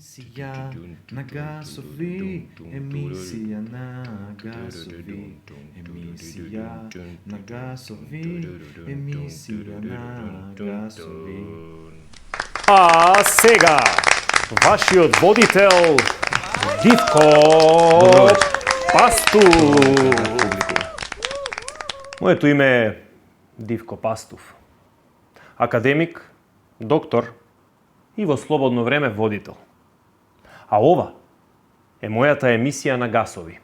Емисија на гасови, емисија на гасови, емисија на гасови, емисија на гасови. А сега, вашиот водител, Дивко Пастув. Моето име е Дивко Пастув. Академик, доктор и во слободно време водител. А ова е мојата емисија на гасови.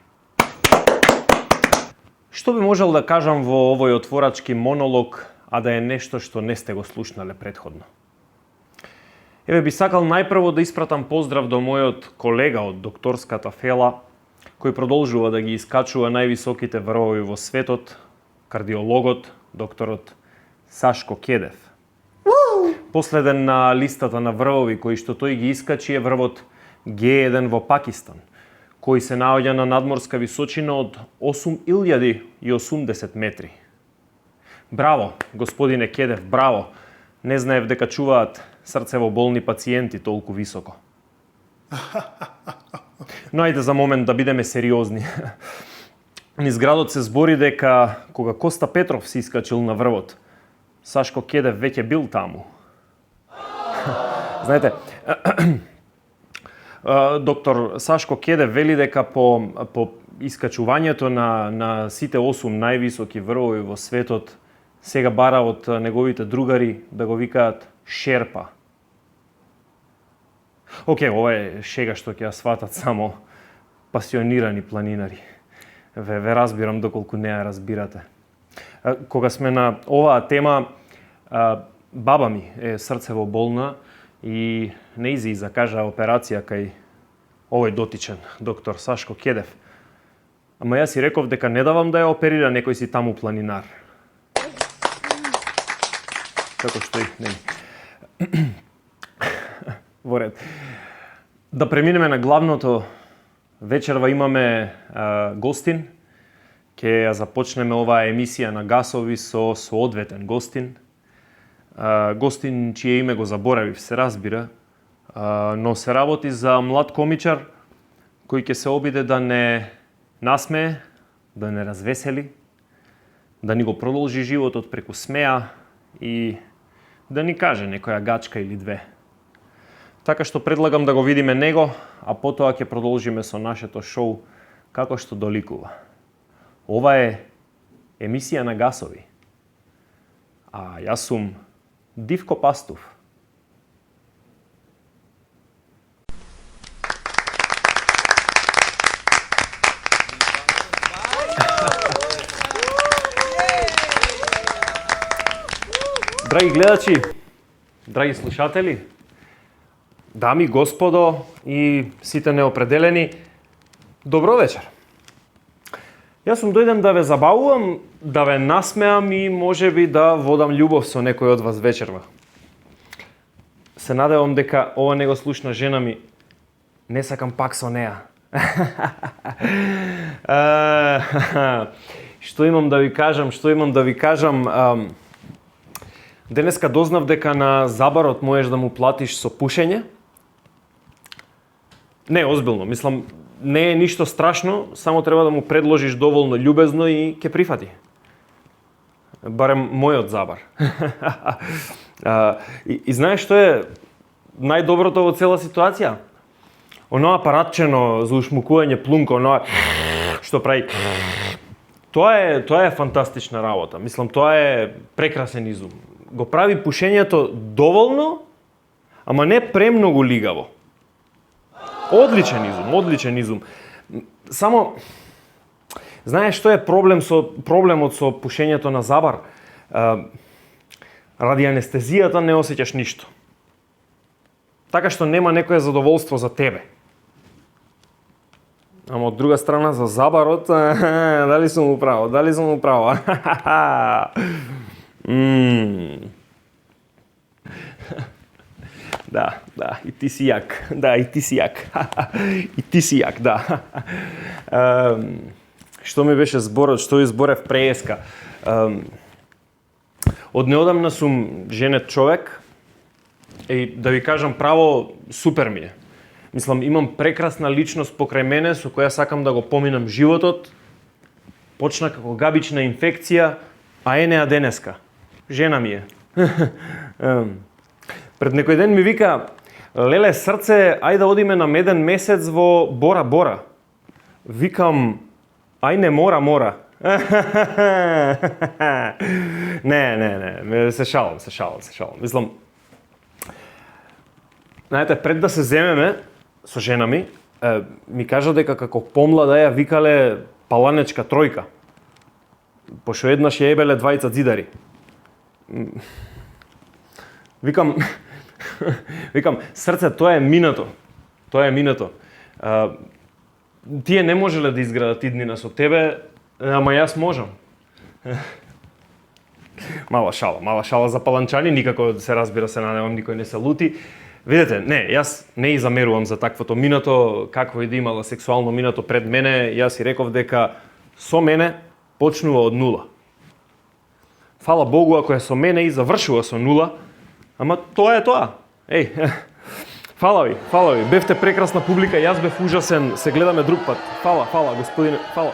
Што би можел да кажам во овој отворачки монолог, а да е нешто што не сте го слушнале претходно? Еве би сакал најпрво да испратам поздрав до мојот колега од докторската фела, кој продолжува да ги искачува највисоките врвови во светот, кардиологот, докторот Сашко Кедев. Последен на листата на врвови кои што тој ги искачи е врвот Г1 во Пакистан, кој се наоѓа на надморска височина од 8080 метри. Браво, господине Кедев, браво! Не знаев дека чуваат срцево болни пациенти толку високо. Но ајде за момент да бидеме сериозни. Низ градот се збори дека кога Коста Петров се искачил на врвот, Сашко Кедев веќе бил таму. Знаете, доктор Сашко Кедев вели дека по искачувањето на сите 8 највисоки врвови во светот сега бара од неговите другари да го викаат Шерпа. Океј, ова е шега што ќе ја сватат само пасионирани планинари. Ве разбирам доколку не ја разбирате. Кога сме на оваа тема, баба ми е срцево болна и неизи закажа операција кај овој дотичен доктор Сашко Кедев. Ама јас си реков дека не давам да ја оперира некој си таму планинар. Како што и не. Во ред. Да преминеме на главното. Вечерва имаме гостин. Ке ја започнеме оваа емисија на гасови со одветен гостин. Гостин чие име го заборавив, се разбира, но се работи за млад комичар кој ќе се обиде да не насмее, да не развесели, да ни го продолжи животот преку смеа и да ни каже некоја гачка или две. Така што предлагам да го видиме него, а потоа ќе продолжиме со нашето шоу како што доликува. Ова е емисија на гасови. А јас сум Дивко Пастув. Драги гледачи, драги слушатели, дами, господо и сите неопределени, добро вечер. Јас сум дојден да ве забавувам, да ве насмеам и можеби да водам љубов со некој од вас вечерва. Се надевам дека ова не го слушна жена ми. Не сакам пак со неа. Што имам да ви кажам? Денеска дознав дека на забарот можеш да му платиш со пушење. Не, озбилно, мислам, не е ништо страшно, само треба да му предложиш доволно љубезно и ќе прифати. Барем мојот забар. И знаеш што е најдоброто во цела ситуација? Оно апаратчено за ушмукување плунка, оно што прави. Тоа е фантастична работа. Мислам, тоа е прекрасен изум. Го прави пушењето доволно, ама не премногу лигаво. Одличен изум. Само, знаеш што е проблемот со пушењето на забар? Ради анестезијата не осеќаш ништо. Така што нема некое задоволство за тебе. Ама од друга страна за забарот, дали сум управо? Да, и ти си јак. И ти си јак, да. Што ми беше зборот, што изборев преска? Од неодамна сум женет човек и да ви кажам право, супер ми е. Мислам, имам прекрасна личност покрај мене со која сакам да го поминам животот. Почна како габична инфекција, а е неа денеска. Жена ми е. Пред некој ден ми вика: "Леле, срце, ај да одиме на меден месец во Бора Бора." Викам: "Ај не мора." Не, се шалам. Мислам, знаете, пред да се земеме со жена ми кажа дека како помлада ја викале паланечка тројка. Пошто еднаш ја ебеле двајца ѕидари. Викам, срце, тоа е минато. Тие не можеле да изградат иднина со тебе, ама јас можам. Мала шала за паланчани, никако се разбира се надевам никој не се лути. Видете, јас не и замерувам за таквото минато, какво и да имала сексуално минато пред мене, јас и реков дека со мене почнува од нула. Фала Богу ако е со мене и завршува со нула, ама тоа е тоа. Фала ви, бевте прекрасна публика, јас бев ужасен, се гледаме друг пат. Фала, господине, фала.